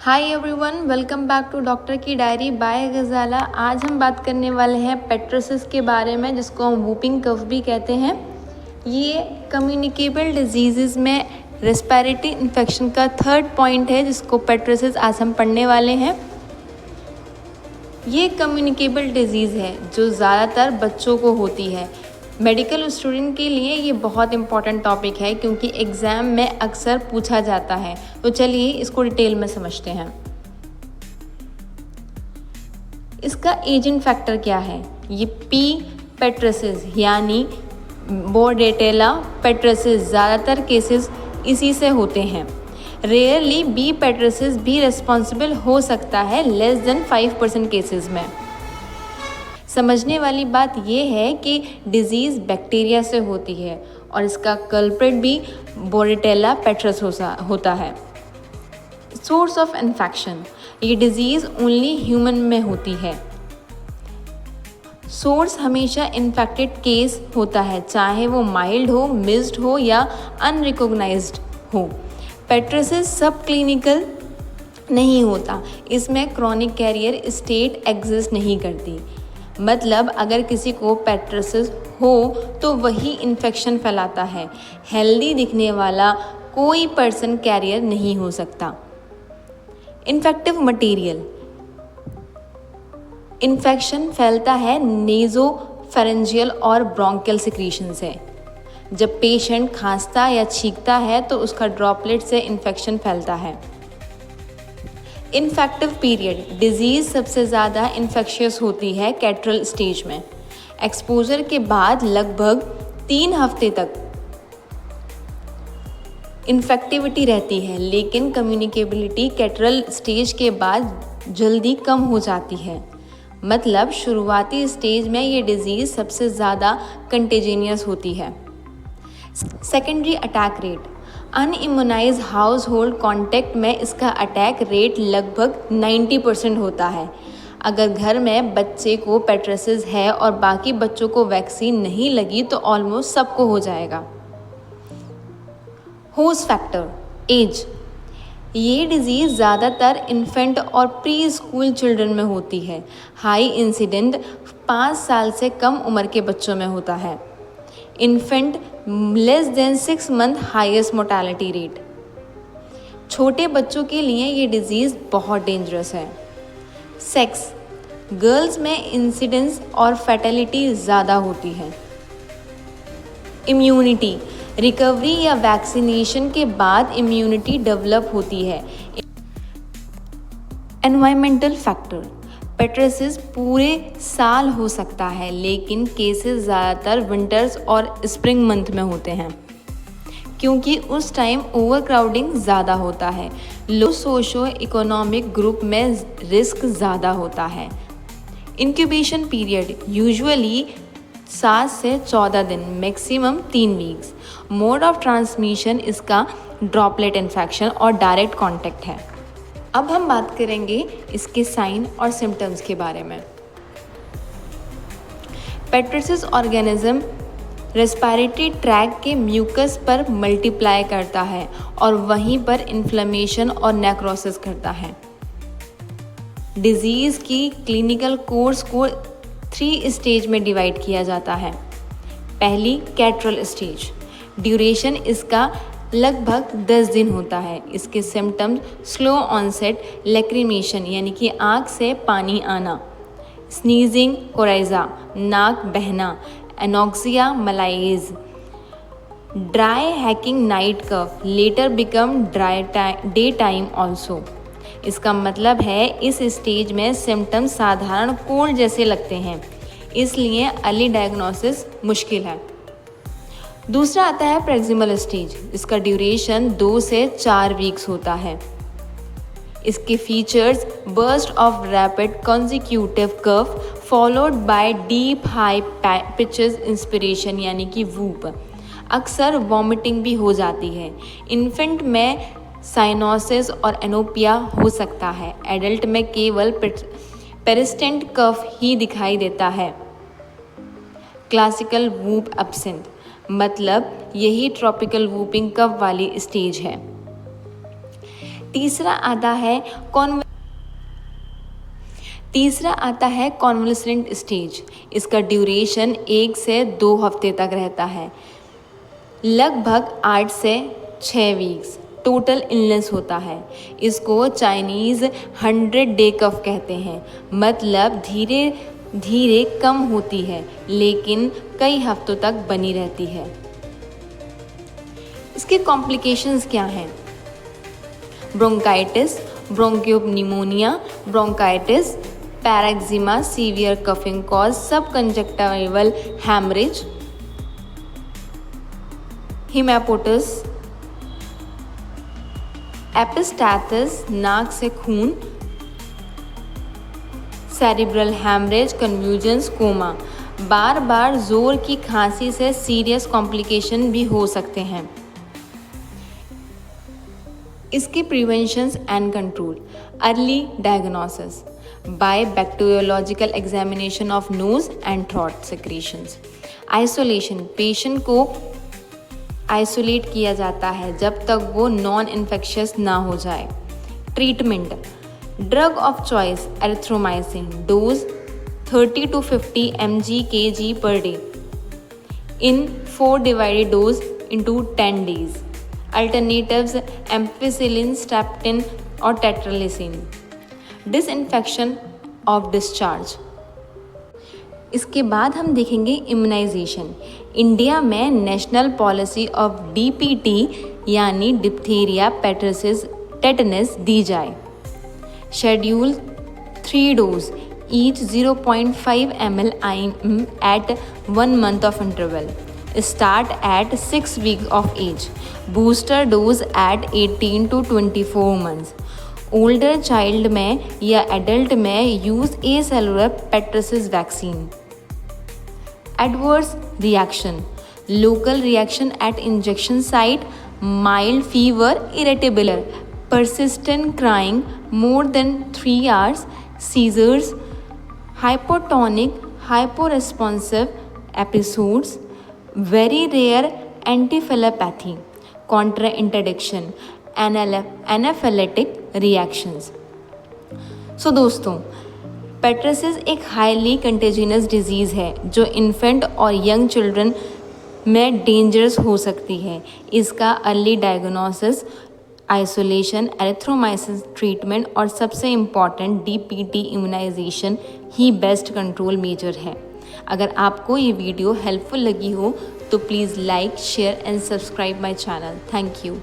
Hi everyone, welcome back to doctor की diary by Gazala. आज हम बात करने वाले हैं पेट्रोसिस के बारे में, जिसको हम वूपिंग कफ भी कहते हैं। ये कम्युनिकेबल डिजीज़ में रेस्पिरेटरी इन्फेक्शन का थर्ड पॉइंट है, जिसको पेट्रोसिस आज हम पढ़ने वाले हैं। ये कम्युनिकेबल डिजीज़ है जो ज़्यादातर बच्चों को होती है। मेडिकल स्टूडेंट के लिए ये बहुत इंपॉर्टेंट टॉपिक है क्योंकि एग्ज़ाम में अक्सर पूछा जाता है। तो चलिए इसको डिटेल में समझते हैं। इसका एजेंट फैक्टर क्या है? ये पी पेट्रोसिस यानी बोर्डेटेला पेट्रोसिस ज़्यादातर केसेस इसी से होते हैं। रेयरली बी पेट्रोसिस भी रिस्पॉन्सिबल हो सकता है लेस देन 5% केसेस में। समझने वाली बात यह है कि डिजीज़ बैक्टीरिया से होती है और इसका कल्प्रिट भी बोर्डेटेला पेट्रोसिस होता है। सोर्स ऑफ इन्फेक्शन, ये डिजीज़ ओनली ह्यूमन में होती है। सोर्स हमेशा इन्फेक्टेड केस होता है, चाहे वो माइल्ड हो, मिस्ड हो या अनरिकॉग्नाइज्ड हो। पेट्रोसिस सब क्लिनिकल नहीं होता, इसमें क्रॉनिक कैरियर स्टेट एग्जिस्ट नहीं करती। मतलब अगर किसी को पेट्रोसिस हो तो वही इन्फेक्शन फैलाता है। हेल्दी दिखने वाला कोई पर्सन कैरियर नहीं हो सकता। इन्फेक्टिव मटेरियल, इन्फेक्शन फैलता है नेज़ोफेरेंजियल और ब्रोंकियल सिक्रीशन से। जब पेशेंट खांसता या छींकता है तो उसका ड्रॉपलेट से इन्फेक्शन फैलता है। इन्फेक्टिव पीरियड, डिजीज़ सबसे ज़्यादा इन्फेक्शियस होती है कैटरल स्टेज में। एक्सपोजर के बाद लगभग 3 हफ्ते तक इन्फेक्टिविटी रहती है, लेकिन कम्युनिकेबिलिटी कैटरल स्टेज के बाद जल्दी कम हो जाती है। मतलब शुरुआती स्टेज में ये डिजीज़ सबसे ज़्यादा कंटेजिनियस होती है। Secondary attack rate, unimmunise household contact में इसका अटैक रेट लगभग 90% होता है। अगर घर में बच्चे को पेट्रोसिस है और बाकी बच्चों को वैक्सीन नहीं लगी तो ऑलमोस्ट सबको हो जाएगा। होस्ट फैक्टर, एज, ये डिजीज़ ज़्यादातर इन्फेंट और प्री स्कूल चिल्ड्रन में होती है। हाई इंसिडेंट 5 साल से कम उम्र के बच्चों में होता है। Infant less than 6 month highest mortality rate. छोटे बच्चों के लिए ये डिजीज़ बहुत डेंजरस है। सेक्स, गर्ल्स में इंसिडेंस और फैटेलिटी ज़्यादा होती है। इम्यूनिटी, रिकवरी या वैक्सीनेशन के बाद इम्यूनिटी डेवलप होती है। एनवायरमेंटल फैक्टर, पेट्रोसिस पूरे साल हो सकता है, लेकिन केसेस ज़्यादातर विंटर्स और स्प्रिंग मंथ में होते हैं क्योंकि उस टाइम ओवरक्राउडिंग ज़्यादा होता है। लो सोशो इकोनॉमिक ग्रुप में रिस्क ज़्यादा होता है। इंक्यूबेशन पीरियड यूजुअली 7 से 14 दिन, maximum 3 weeks. Mode of transmission इसका ड्रॉपलेट इन्फेक्शन और डायरेक्ट कॉन्टैक्ट है। अब हम बात करेंगे इसके साइन और सिम्टम्स के बारे में। पेट्रोसिस ऑर्गेनिज्म रेस्पिरेटरी ट्रैक के म्यूकस पर मल्टीप्लाई करता है और वहीं पर इन्फ्लेमेशन और नेक्रोसिस करता है। डिजीज़ की क्लिनिकल कोर्स को 3 स्टेज में डिवाइड किया जाता है। पहली कैटरल स्टेज, ड्यूरेशन इसका लगभग 10 दिन होता है। इसके सिम्टम्स स्लो ऑनसेट लैक्रिमेशन यानी कि आँख से पानी आना, स्नीजिंग, कोराइजा, नाक बहना, anoxia malaise, dry hacking night cough, later become dry day time also. इसका मतलब है इस स्टेज में सिम्टम्स साधारण कोल्ड जैसे लगते हैं, इसलिए अर्ली डायग्नोसिस मुश्किल है। दूसरा आता है प्रेक्सिमल स्टेज, इसका ड्यूरेशन 2 से 4 वीक्स होता है। इसके features burst of rapid consecutive cough followed by deep high pitches inspiration यानी कि वूप। अक्सर वॉमिटिंग भी हो जाती है। इन्फेंट में साइनोसिस और एनोपिया हो सकता है। एडल्ट में केवल पेरिस्टेंट कफ ही दिखाई देता है। क्लासिकल वूप एब्सेंट, मतलब यही ट्रॉपिकल वूपिंग कफ वाली स्टेज है। तीसरा आता है कॉन्वलेसेंट स्टेज। इसका ड्यूरेशन 1 से 2 हफ्ते तक रहता है, लगभग 8 से 6 वीक्स टोटल इलनेस होता है। इसको चाइनीज़ 100 डे कफ कहते हैं, मतलब धीरे धीरे कम होती है लेकिन कई हफ्तों तक बनी रहती है। इसके कॉम्प्लिकेशंस क्या हैं? Bronchitis, bronchopneumonia, bronchitis, parenchyma, severe coughing cause, subconjunctival haemorrhage, haemoptysis, epistaxis नाक से खून, सेरिब्रल हैमरेज, कन्फ्यूजन्स, कोमा। बार बार जोर की खांसी से सीरियस कॉम्प्लिकेशन भी हो सकते हैं। इसके preventions and control: early diagnosis by bacteriological examination of nose and throat secretions. Isolation: patient को आइसोलेट किया जाता है जब तक वो नॉन इन्फेक्शियस ना हो जाए। Treatment: drug of choice erythromycin, dose 30 to 50 mg/kg per day in 4 divided dose into 10 days. Alternatives: ampicillin, streptin और tetracycline. Disinfection of discharge. इसके बाद हम देखेंगे इम्यूनाइजेशन। इंडिया में नेशनल पॉलिसी ऑफ DPT यानी डिप्थीरिया, पेटर्सिस, टेटनस दी जाए। Schedule 3 dose each 0.5 ml IM at 1 month of interval. Start at 6 weeks of age. Booster dose at 18 to 24 months. Older child में या adult में use acellular pertussis vaccine. Adverse reaction: local reaction at injection site, mild fever, irritable, persistent crying more than 3 hours, seizures, hypotonic, hyporesponsive episodes, very rare encephalopathy, contraindication, anaphylactic reactions. सो दोस्तों, पेट्रसिस एक highly contagious disease है जो infant और young children में dangerous हो सकती है। इसका early diagnosis, isolation, erythromycin treatment और सबसे इम्पॉर्टेंट DPT इम्यूनाइजेशन ही बेस्ट कंट्रोल मेजर है। अगर आपको ये वीडियो हेल्पफुल लगी हो तो please like, share and subscribe my channel. Thank you.